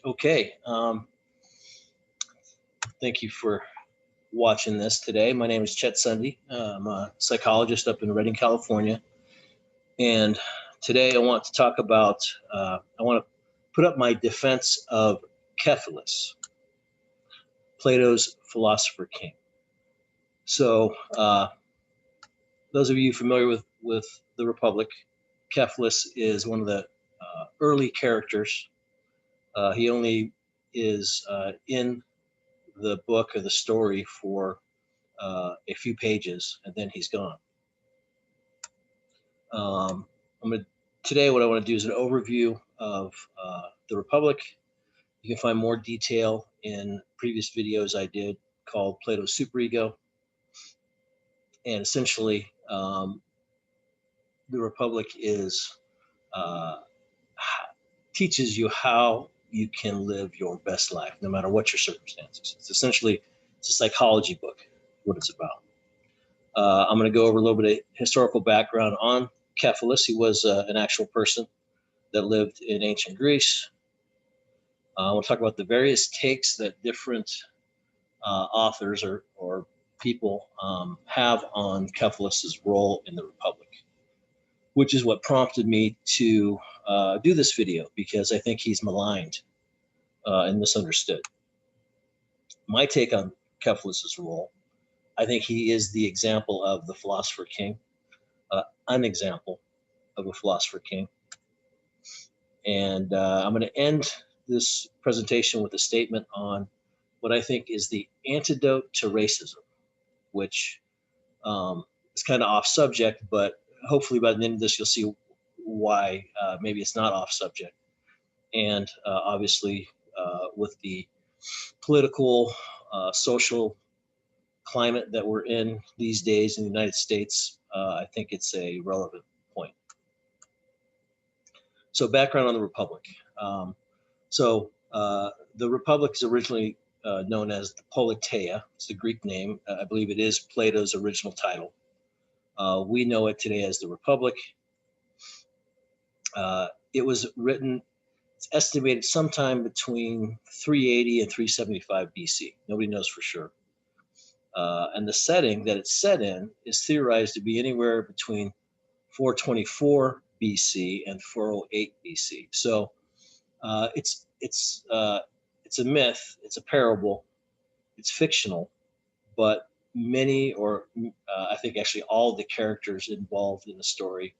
Okay, thank you for watching this today. My name is Chet Sunde. I'm a psychologist up in Redding, California. And today I want to talk about, I want to put up my defense of Cephalus, Plato's Philosopher King. So, those of you familiar with the Republic, Cephalus is one of the early characters. He only is in the book or the story for a few pages, and then he's gone. Today, what I want to do is an overview of the Republic. You can find more detail in previous videos I did called Plato's Superego. And essentially, the Republic is teaches you how you can live your best life, no matter what your circumstances. It's a psychology book, what it's about. I'm going to go over a little bit of historical background on Cephalus. He was an actual person that lived in ancient Greece. We'll talk about the various takes that different authors or people have on Cephalus's role in the Republic, which is what prompted me to do this video, because I think he's maligned and misunderstood. My take on Cephalus's role, I think he is the example of the Philosopher King, an example of a Philosopher King. And I'm going to end this presentation with a statement on what I think is the antidote to racism, which is kind of off subject, but hopefully by the end of this, you'll see why maybe it's not off subject. And obviously, with the political, social climate that we're in these days in the United States, I think it's a relevant point. So background on the Republic. The Republic is originally known as the Politeia. It's the Greek name. I believe it is Plato's original title. We know it today as the Republic. It was written, it's estimated sometime between 380 and 375 BC. Nobody knows for sure. And the setting that it's set in is theorized to be anywhere between 424 BC and 408 BC. So it's a myth, it's a parable, it's fictional, but many, or I think actually all the characters involved in the story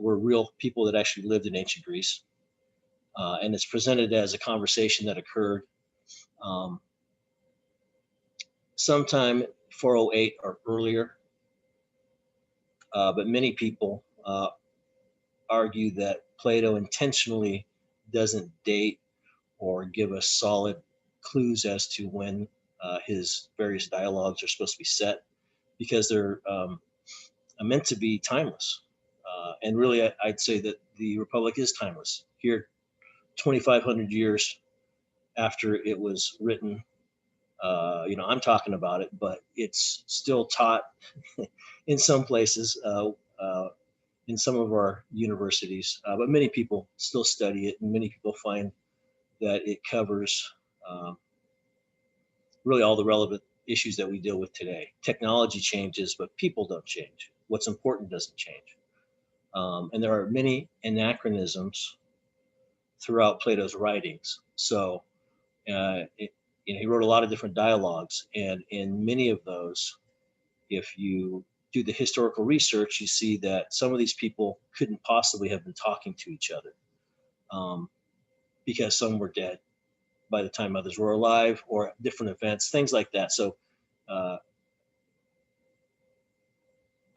were real people that actually lived in ancient Greece. And it's presented as a conversation that occurred sometime 408 or earlier. But many people argue that Plato intentionally doesn't date or give us solid clues as to when his various dialogues are supposed to be set, because they're meant to be timeless. And really, I'd say that the Republic is timeless. Here, 2,500 years after it was written, I'm talking about it, but it's still taught in some places, in some of our universities, but many people still study it, and many people find that it covers really all the relevant issues that we deal with today. Technology changes, but people don't change. What's important doesn't change. And there are many anachronisms throughout Plato's writings. So he wrote a lot of different dialogues, and in many of those, if you do the historical research, you see that some of these people couldn't possibly have been talking to each other, because some were dead by the time others were alive, or different events, things like that. So I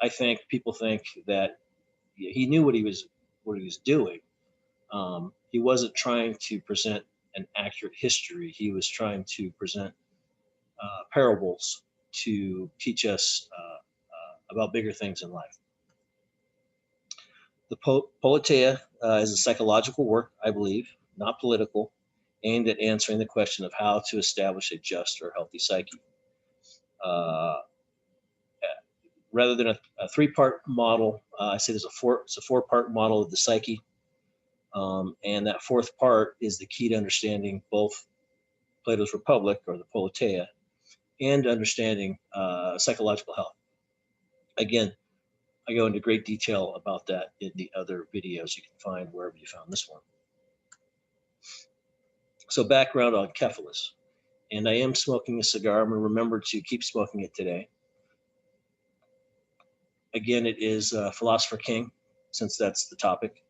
think people think that he knew what he was doing. He wasn't trying to present an accurate history. He was trying to present parables to teach us about bigger things in life. The Politeia is a psychological work, I believe, not political, aimed at answering the question of how to establish a just or healthy psyche. Rather than a three-part model, I say it's a four-part model of the psyche. And that fourth part is the key to understanding both Plato's Republic, or the Politeia, and understanding psychological health. Again, I go into great detail about that in the other videos you can find wherever you found this one. So background on Cephalus. And I am smoking a cigar. I'm going to remember to keep smoking it today. Again, it is Philosopher King, since that's the topic.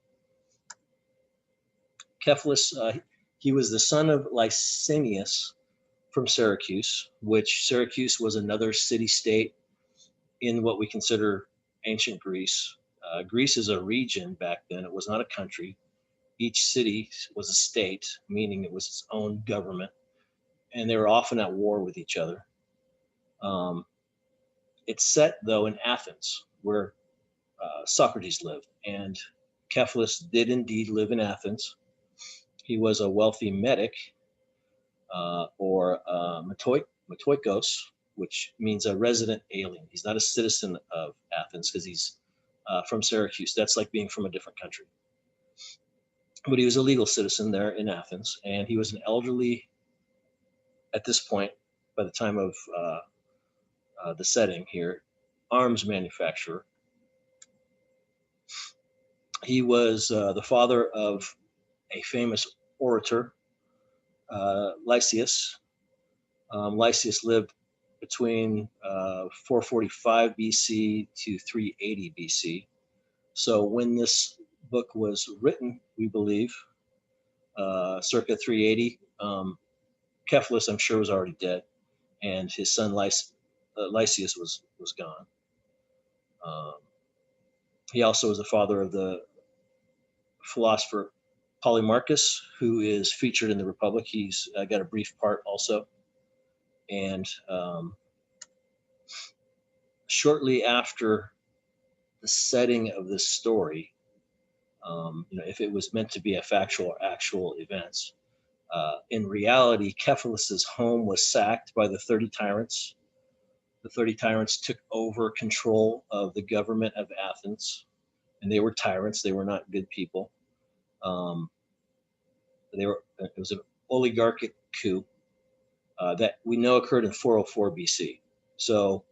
Cephalus, he was the son of Licinius from Syracuse, which Syracuse was another city-state in what we consider ancient Greece. Greece is a region back then. It was not a country. Each city was a state, meaning it was its own government, and they were often at war with each other. It's set, though, in Athens, where Socrates lived, and Cephalus did indeed live in Athens. He was a wealthy metic, or metoikos, which means a resident alien. He's not a citizen of Athens because he's from Syracuse. That's like being from a different country. But he was a legal citizen there in Athens, and he was an elderly, at this point, by the time of the setting here, arms manufacturer. He was the father of a famous orator, Lysias. Lysias lived between 445 BC to 380 BC. So when this book was written, we believe, circa 380, Cephalus, I'm sure, was already dead, and his son Lysias was gone. He also was the father of the philosopher Polemarchus, who is featured in the Republic. He's got a brief part also. And shortly after the setting of this story, if it was meant to be a factual or actual events, in reality, Cephalus's home was sacked by the 30 tyrants. The 30 tyrants took over control of the government of Athens, and they were tyrants. They were not good people. It was an oligarchic coup that we know occurred in 404 BC. So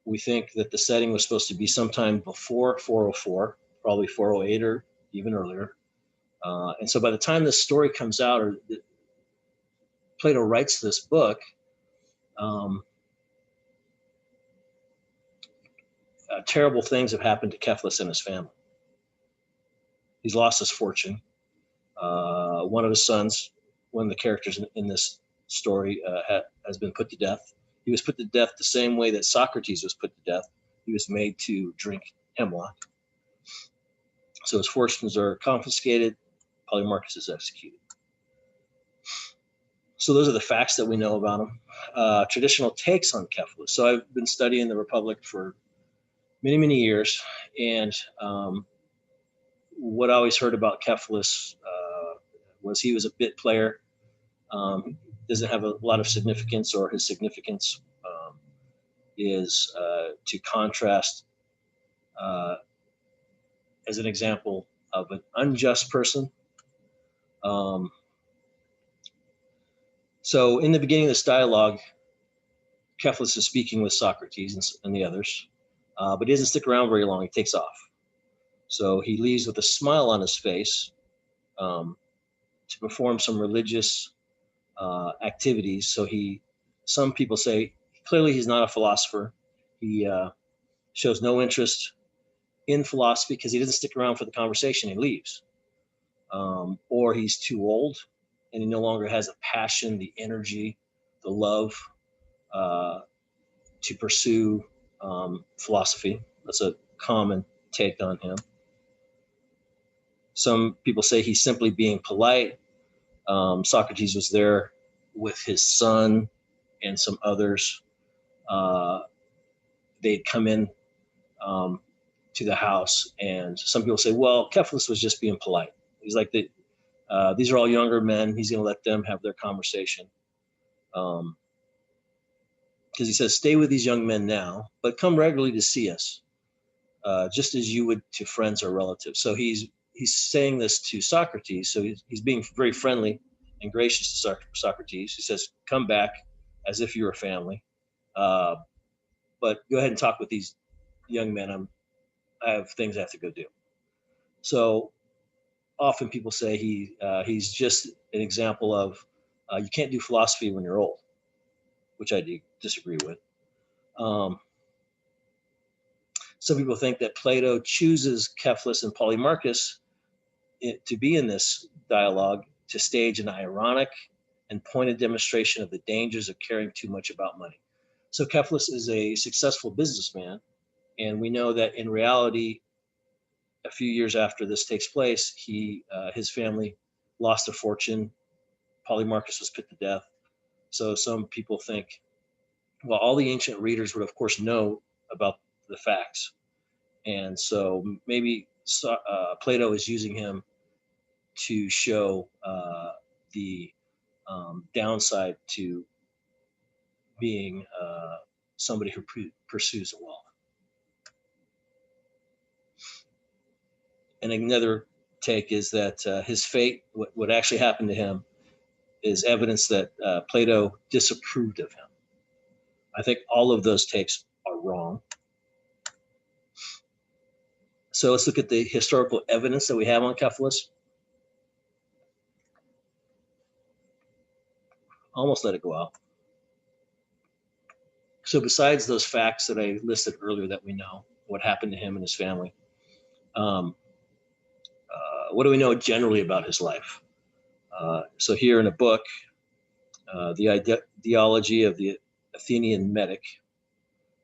we think that the setting was supposed to be sometime before 404, probably 408 or even earlier. And so by the time this story comes out, or Plato writes this book, terrible things have happened to Cephalus and his family. He's lost his fortune. One of his sons, one of the characters in this story, has been put to death. He was put to death the same way that Socrates was put to death. He was made to drink hemlock. So his fortunes are confiscated. Polemarchus is executed. So those are the facts that we know about him. Traditional takes on Cephalus. So I've been studying the Republic for many, many years, and what I always heard about Cephalus was he was a bit player. Doesn't have a lot of significance, or his significance is to contrast as an example of an unjust person. So in the beginning of this dialogue, Cephalus is speaking with Socrates and the others, but he doesn't stick around very long. He takes off. So he leaves with a smile on his face to perform some religious activities. So some people say, clearly he's not a philosopher. He shows no interest in philosophy because he doesn't stick around for the conversation. He leaves. Or he's too old and he no longer has the passion, the energy, the love to pursue philosophy. That's a common take on him. Some people say he's simply being polite. Socrates was there with his son and some others. They'd come in to the house, and some people say, well, Cephalus was just being polite. He's like, these are all younger men. He's going to let them have their conversation. Because he says, stay with these young men now, but come regularly to see us, just as you would to friends or relatives. So he's he's saying this to Socrates, so he's being very friendly and gracious to Socrates. He says, "Come back as if you're a family, but go ahead and talk with these young men. I have things I have to go do." So often people say he's just an example of you can't do philosophy when you're old, which I do disagree with. Some people think that Plato chooses Cephalus and Polemarchus to be in this dialogue to stage an ironic and pointed demonstration of the dangers of caring too much about money. So Cephalus is a successful businessman, and we know that in reality, a few years after this takes place, his family lost a fortune. Polemarchus was put to death. So some people think, well, all the ancient readers would, of course, know about the facts. And so maybe Plato is using him to show the downside to being somebody who pursues wealth. And another take is that his fate, what actually happened to him, is evidence that Plato disapproved of him. I think all of those takes are wrong. So let's look at the historical evidence that we have on Cephalus. Almost let it go out. So besides those facts that I listed earlier that we know, what happened to him and his family, what do we know generally about his life? So here in a book, the ideology of the Athenian metic,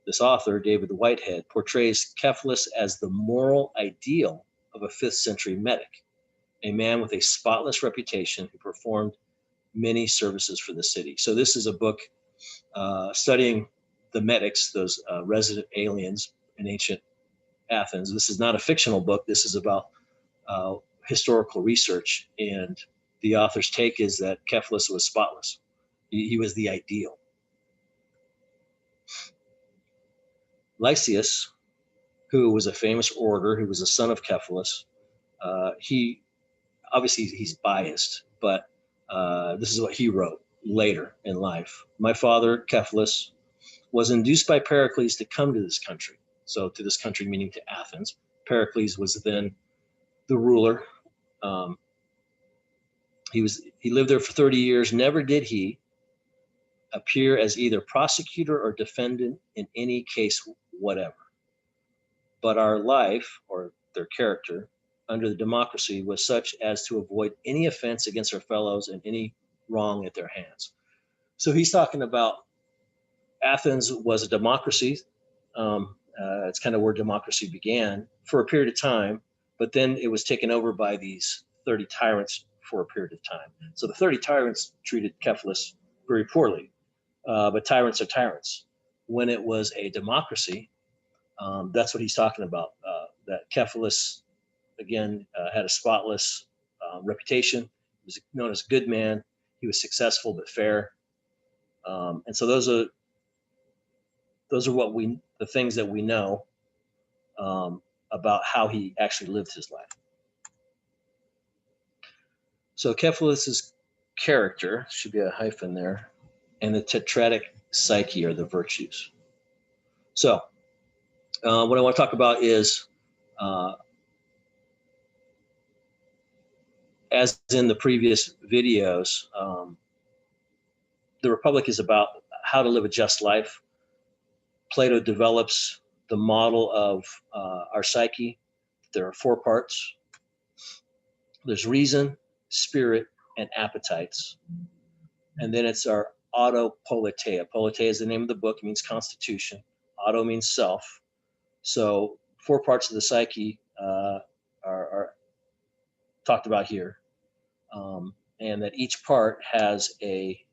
this author, David Whitehead, portrays Cephalus as the moral ideal of a 5th century metic, a man with a spotless reputation who performed many services for the city. So this is a book studying the metics, those resident aliens in ancient Athens. This is not a fictional book. This is about historical research. And the author's take is that Cephalus was spotless. He was the ideal. Lysias, who was a famous orator, who was a son of Cephalus, he obviously he's biased, but this is what he wrote later in life. My father, Cephalus, was induced by Pericles to come to this country. So to this country, meaning to Athens. Pericles was then the ruler. He lived there for 30 years. Never did he appear as either prosecutor or defendant in any case whatever. But our life, or their character, under the democracy was such as to avoid any offense against our fellows and any wrong at their hands. So he's talking about Athens was a democracy. It's kind of where democracy began for a period of time, but then it was taken over by these 30 tyrants for a period of time. So the 30 tyrants treated Cephalus very poorly, but tyrants are tyrants. When it was a democracy, that's what he's talking about, that Cephalus, again, had a spotless reputation. He was known as a good man. He was successful but fair. And so those are the things that we know about how he actually lived his life. So Cephalus's character, should be a hyphen there, and the tetratic psyche are the virtues. So what I want to talk about is, as in the previous videos, the Republic is about how to live a just life. Plato develops the model of our psyche. There are 4 parts. There's reason, spirit, and appetites. And then it's our Politeia. Politeia is the name of the book. It means constitution. Auto means self. So 4 parts of the psyche are talked about here. And that each part has a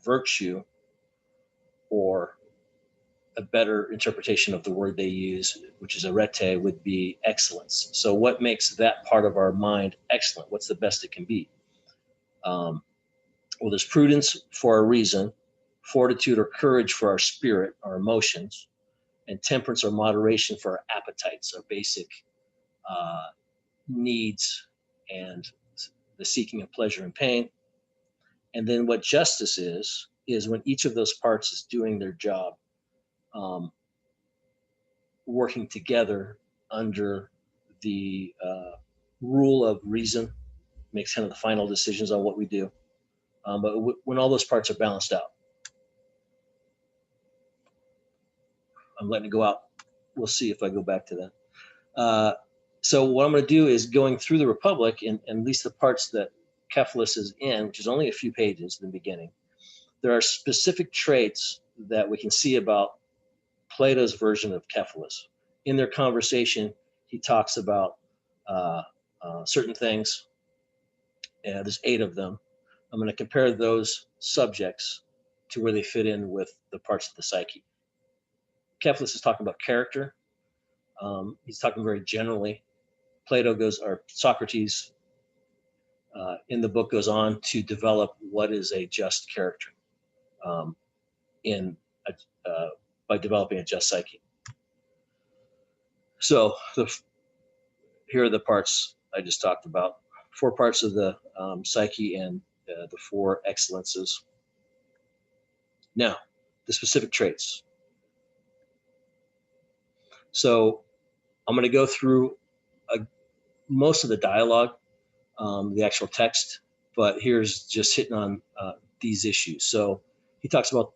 virtue, or a better interpretation of the word they use, which is arete, would be excellence. So what makes that part of our mind excellent? What's the best it can be? Well, there's prudence for our reason, fortitude or courage for our spirit, our emotions, and temperance or moderation for our appetites, our basic needs and the seeking of pleasure and pain. And then what justice is when each of those parts is doing their job, working together under the rule of reason, makes kind of the final decisions on what we do. But when all those parts are balanced out, I'm letting it go out. We'll see if I go back to that. So what I'm going to do is going through the Republic, and at least the parts that Cephalus is in, which is only a few pages in the beginning, there are specific traits that we can see about Plato's version of Cephalus. In their conversation, he talks about certain things. There's 8 of them. I'm going to compare those subjects to where they fit in with the parts of the psyche. Cephalus is talking about character. He's talking very generally. Socrates in the book goes on to develop what is a just character by developing a just psyche. So here are the parts I just talked about. 4 parts of the psyche and the 4 excellences. Now, the specific traits. So I'm going to go through most of the dialogue, the actual text, but here's just hitting on these issues. So he talks about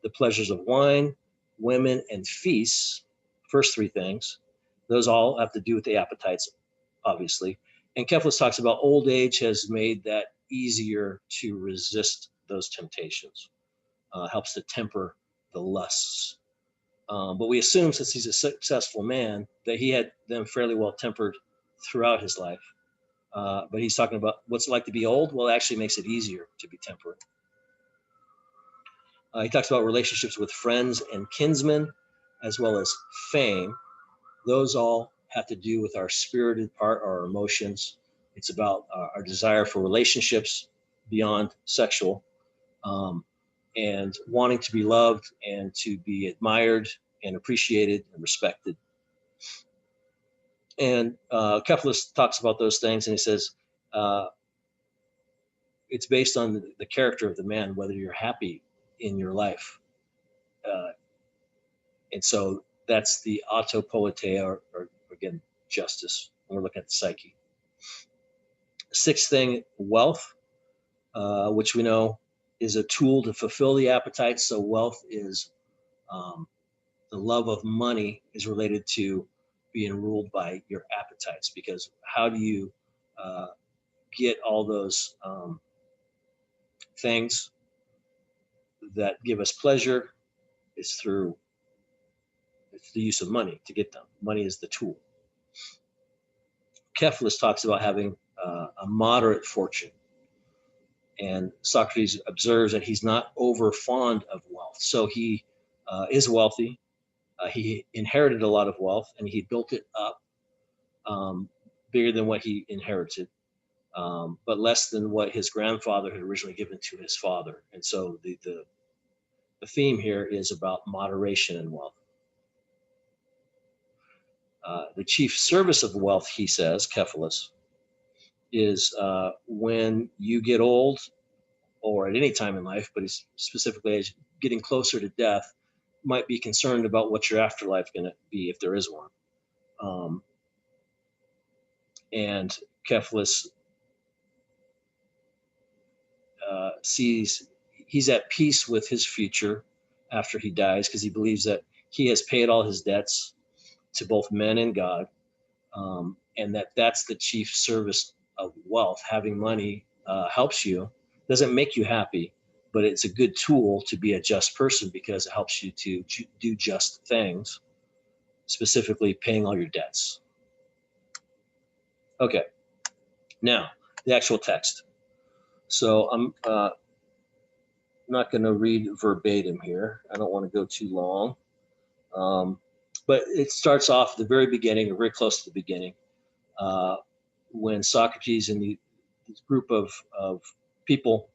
the pleasures of wine, women, and feasts, first 3 things. Those all have to do with the appetites, obviously. And Cephalus talks about old age has made that easier to resist those temptations, helps to temper the lusts. But we assume, since he's a successful man, that he had them fairly well tempered throughout his life. But he's talking about what's it like to be old. Well, it actually makes it easier to be temperate. He talks about relationships with friends and kinsmen, as well as fame. Those all have to do with our spirited part, our emotions. It's about our desire for relationships beyond sexual, and wanting to be loved and to be admired and appreciated and respected. And Cephalus talks about those things, and he says it's based on the character of the man, whether you're happy in your life. And so that's the auto politeia, or again, justice. And we're looking at the psyche. 6th thing, wealth, which we know is a tool to fulfill the appetite. So wealth is the love of money is related to being ruled by your appetites, because how do you get all those things that give us pleasure? It's through the use of money to get them. Money is the tool. Cephalus talks about having a moderate fortune, and Socrates observes that he's not over fond of wealth. So he is wealthy. He inherited a lot of wealth, and he built it up bigger than what he inherited, but less than what his grandfather had originally given to his father. And so the theme here is about moderation in wealth. The chief service of wealth, he says, Cephalus, is when you get old, or at any time in life, but he's specifically as getting closer to death, might be concerned about what your afterlife is going to be, if there is one. And Cephalus sees he's at peace with his future after he dies, because he believes that he has paid all his debts to both men and God, and that's the chief service of wealth. Having money helps you, doesn't make you happy, but it's a good tool to be a just person, because it helps you to do just things, specifically paying all your debts. Okay, now the actual text. So I'm not going to read verbatim here. I don't want to go too long. But it starts off at the very beginning, or very close to the beginning, when Socrates and this group of people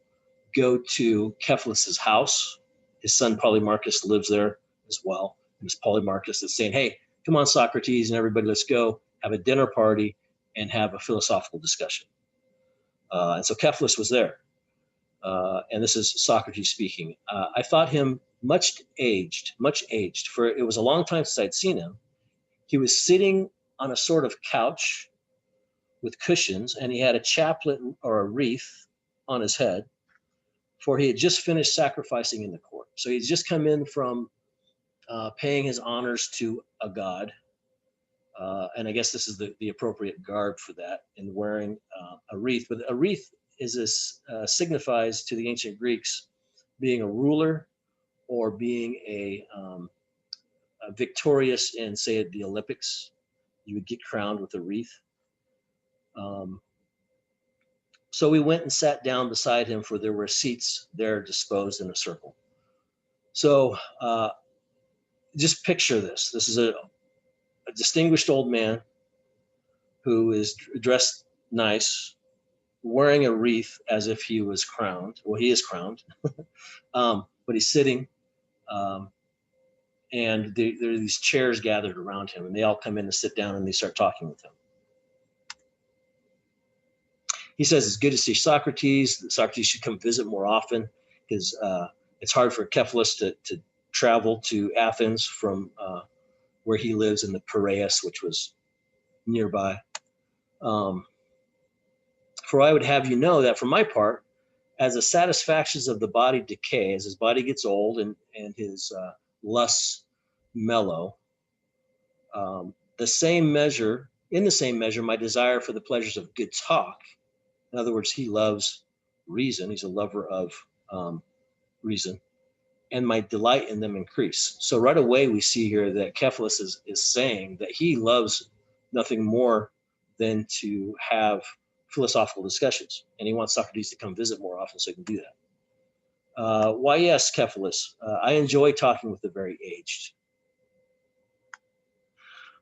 go to Cephalus's house. His son Polemarchus lives there as well. And it's Polemarchus that's saying, hey, come on, Socrates and everybody, let's go have a dinner party, and have a philosophical discussion. And so Cephalus was there. And this is Socrates speaking. I thought him much aged, for it was a long time since I'd seen him. He was sitting on a sort of couch with cushions, and he had a chaplet or a wreath on his head, for he had just finished sacrificing in the court. So he's just come in from paying his honors to a god. And I guess this is the appropriate garb for that, in wearing a wreath. But a wreath signifies to the ancient Greeks being a ruler or being a victorious in, say, the Olympics. You would get crowned with a wreath. So we went and sat down beside him, for there were seats there disposed in a circle. So just picture this. This is a distinguished old man who is dressed nice, wearing a wreath as if he was crowned. Well, he is crowned, but he's sitting, and there are these chairs gathered around him, and they all come in and sit down, and they start talking with him. He says it's good to see Socrates. Socrates should come visit more often, because it's hard for Cephalus to travel to Athens from where he lives in the Piraeus, which was nearby. For I would have you know that for my part, as the satisfactions of the body decay, as his body gets old and his lusts mellow, in the same measure, my desire for the pleasures of good talk, in other words, he loves reason, he's a lover of reason, and my delight in them increase. So right away we see here that Cephalus is saying that he loves nothing more than to have philosophical discussions, and he wants Socrates to come visit more often so he can do that. Why, yes, Cephalus, I enjoy talking with the very aged.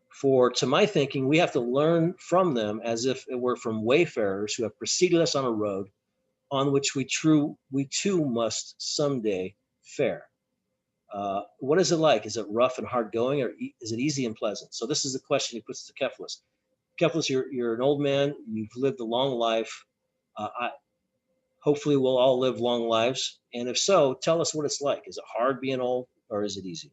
For to my thinking, we have to learn from them as if it were from wayfarers who have preceded us on a road on which we too must someday fare. What is it like? Is it rough and hard going, or is it easy and pleasant? So this is the question he puts to Cephalus. Cephalus, you're an old man. You've lived a long life. Hopefully we'll all live long lives. And if so, tell us what it's like. Is it hard being old, or is it easy?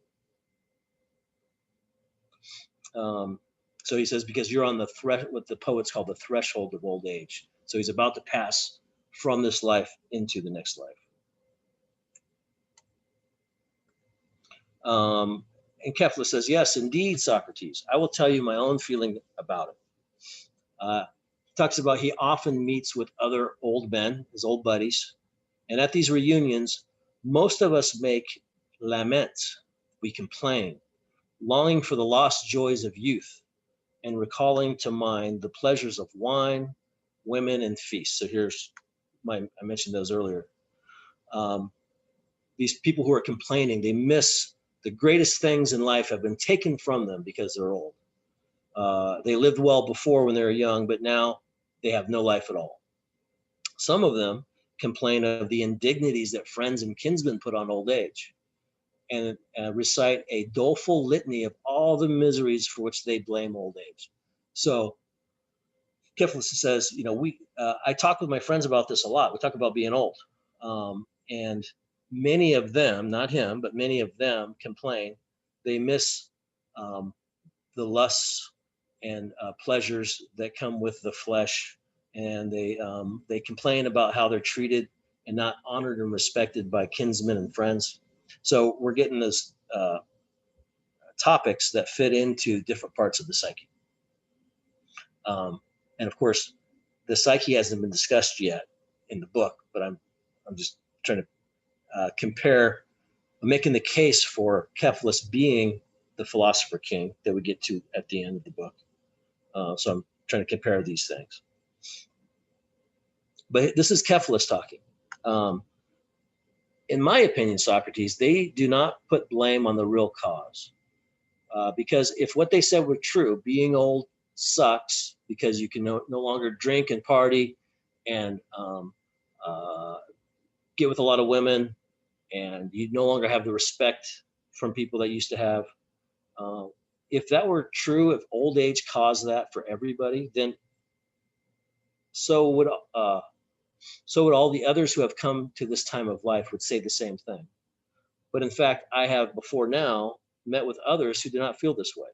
So he says, because you're on what the poets call the threshold of old age. So he's about to pass from this life into the next life. And Cephalus says, yes, indeed, Socrates, I will tell you my own feeling about it. Talks about he often meets with other old men, his old buddies. And at these reunions, most of us make lament. We complain, longing for the lost joys of youth and recalling to mind the pleasures of wine, women, and feasts. So I mentioned those earlier. These people who are complaining, they miss the greatest things in life have been taken from them because they're old. They lived well before when they were young, but now they have no life at all. Some of them complain of the indignities that friends and kinsmen put on old age, and recite a doleful litany of all the miseries for which they blame old age. So Cephalus says, I talk with my friends about this a lot. We talk about being old. And many of them, not him, but many of them complain they miss the lusts and pleasures that come with the flesh. And they complain about how they're treated and not honored and respected by kinsmen and friends. So we're getting those topics that fit into different parts of the psyche. And of course, the psyche hasn't been discussed yet in the book, but I'm just trying to compare, making the case for Cephalus being the philosopher king that we get to at the end of the book. So I'm trying to compare these things. But this is Cephalus talking. In my opinion, Socrates, they do not put blame on the real cause. Because if what they said were true, being old sucks because you can no longer drink and party and get with a lot of women, and you no longer have the respect from people that you used to have. if that were true, if old age caused that for everybody, then so would all the others who have come to this time of life would say the same thing. But in fact, I have before now met with others who do not feel this way.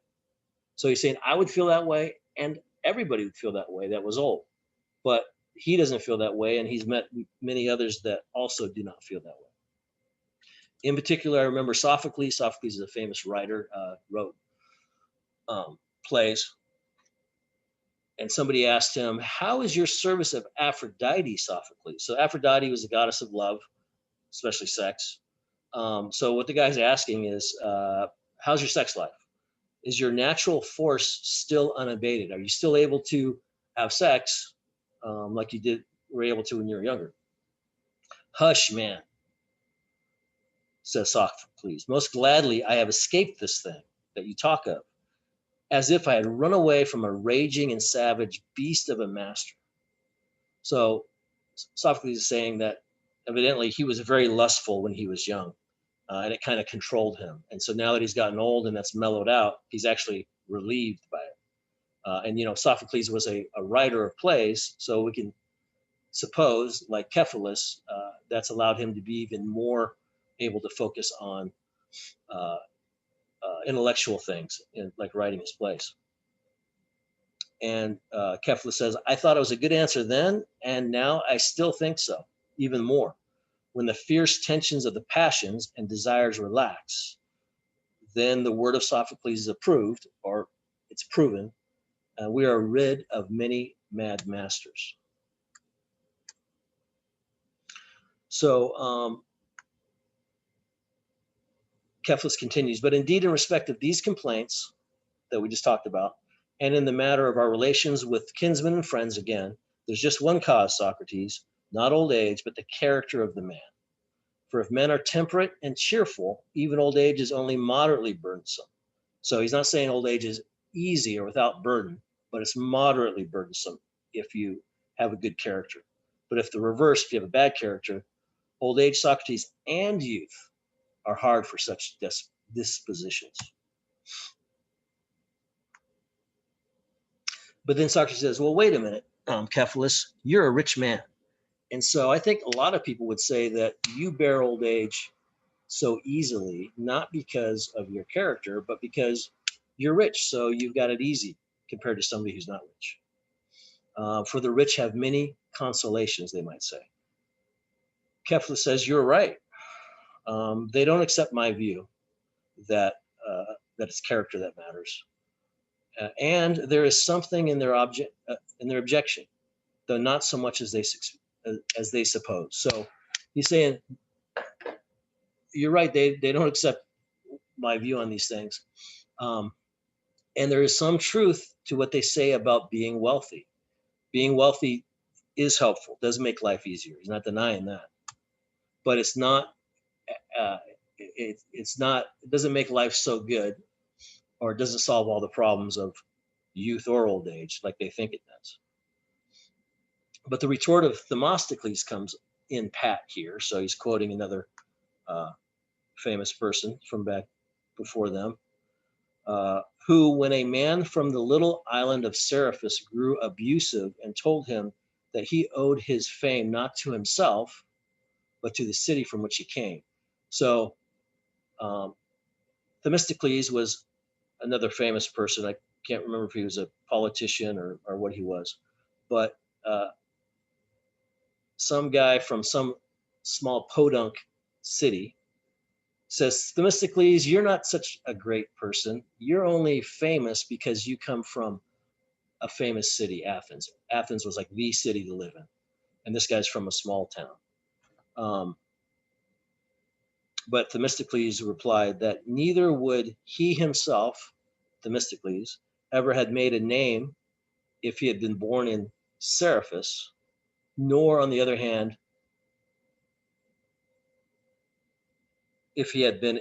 So he's saying I would feel that way, and everybody would feel that way that was old. But he doesn't feel that way, and he's met many others that also do not feel that way. In particular, I remember Sophocles. Sophocles is a famous writer, wrote plays. And somebody asked him, "How is your service of Aphrodite, Sophocles?" So Aphrodite was the goddess of love, especially sex. So what the guy's asking is, how's your sex life? Is your natural force still unabated? Are you still able to have sex like you were able to when you were younger? "Hush, man," says Sophocles. "Most gladly I have escaped this thing that you talk of, as if I had run away from a raging and savage beast of a master." So Sophocles is saying that evidently he was very lustful when he was young, and it kind of controlled him. And so now that he's gotten old and that's mellowed out, he's actually relieved by it. And Sophocles was a writer of plays, so we can suppose, like Cephalus, that's allowed him to be even more able to focus on uh, intellectual things, like writing his plays. And Cephalus says, "I thought it was a good answer then, and now I still think so, even more. When the fierce tensions of the passions and desires relax, then the word of Sophocles is approved, or it's proven, and we are rid of many mad masters." So Cephalus continues, "But indeed, in respect of these complaints that we just talked about, and in the matter of our relations with kinsmen and friends, again, there's just one cause, Socrates, not old age, but the character of the man. For if men are temperate and cheerful, even old age is only moderately burdensome." So he's not saying old age is easy or without burden, but it's moderately burdensome if you have a good character. But if the reverse, if you have a bad character, old age, Socrates, and youth are hard for such dispositions. But then Socrates says, "Well, wait a minute, Cephalus, you're a rich man." And so I think a lot of people would say that you bear old age so easily, not because of your character, but because you're rich. So you've got it easy compared to somebody who's not rich. For the rich have many consolations, they might say. Cephalus says, "You're right. They don't accept my view that that it's character that matters, and there is something in their objection, though not so much as they suppose." So he's saying, "You're right. They don't accept my view on these things, and there is some truth to what they say about being wealthy. Being wealthy is helpful, does make life easier. He's not denying that, but it's not. Uh, it doesn't make life so good, or it doesn't solve all the problems of youth or old age like they think it does." But the retort of Themistocles comes in pat here. So he's quoting another uh, famous person from back before them, who, when a man from the little island of Seriphus grew abusive and told him that he owed his fame not to himself, but to the city from which he came. So um, Themistocles was another famous person. I can't remember if he was a politician or what he was, but some guy from some small podunk city says, "Themistocles, you're not such a great person. You're only famous because you come from a famous city, Athens. Athens was like the city to live in. And this guy's from a small town." But Themistocles replied that neither would he himself, Themistocles, ever had made a name if he had been born in Seriphus, nor, on the other hand, if he had been